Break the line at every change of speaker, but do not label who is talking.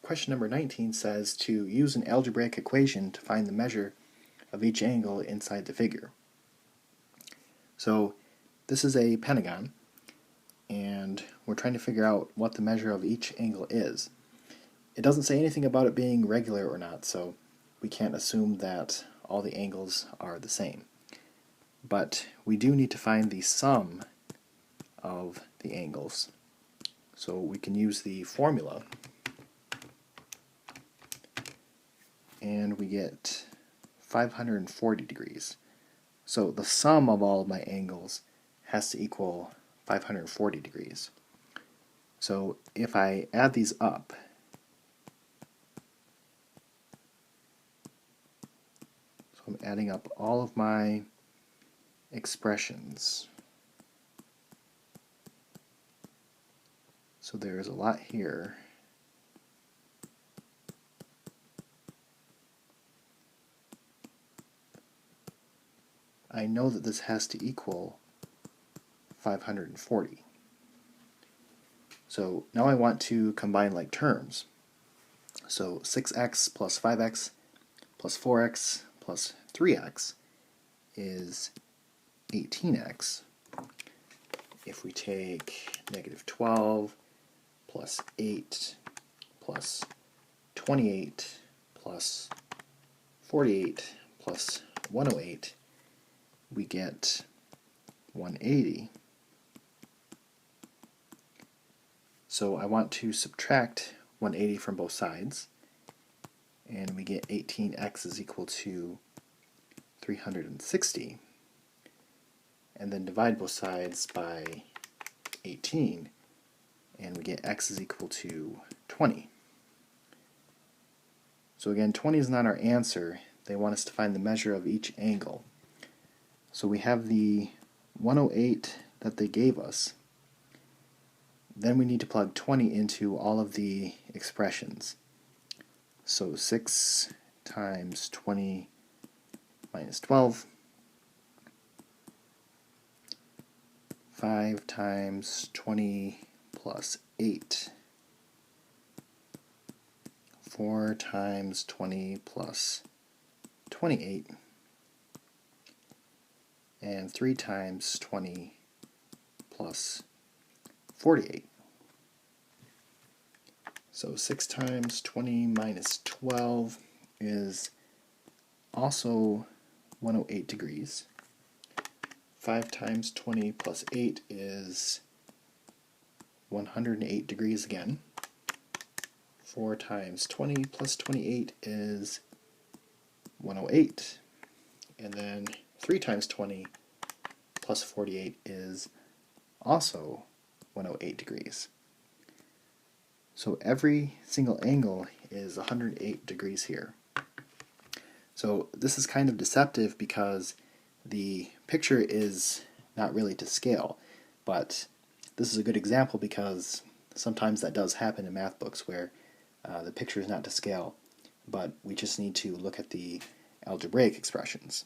question number 19 says to use an algebraic equation to find the measure of each angle inside the figure. So this is a pentagon, and we're trying to figure out what the measure of each angle is. It doesn't say anything about it being regular or not, so we can't assume that all the angles are the same. But we do need to find the sum of the angles. So we can use the formula, and we get 540 degrees. So the sum of all of my angles has to equal 540 degrees. So if I add these up, so I'm adding up all of my expressions. So there's a lot here. I know that this has to equal 540. So now I want to combine like terms. So 6x plus 5x plus 4x plus 3x is 18x. If we take negative 12 plus 8 plus 28 plus 48 plus 108, we get 180. So I want to subtract 180 from both sides, and we get 18x is equal to 360. And then divide both sides by 18, and we get x is equal to 20. So again, 20 is not our answer. They want us to find the measure of each angle. So we have the 108 that they gave us. Then we need to plug 20 into all of the expressions. So 6 times 20 minus 12, 5 times 20 plus 8, 4 times 20 plus 28, and 3 times 20 plus 48. So 6 times 20 minus 12 is also 108 degrees. 5 times 20 plus 8 is 108 degrees again. 4 times 20 plus 28 is 108. And then 3 times 20 plus 48 is also 108 degrees. So every single angle is 108 degrees here. So this is kind of deceptive because the picture is not really to scale, but this is a good example because sometimes that does happen in math books where the picture is not to scale, but we just need to look at the algebraic expressions.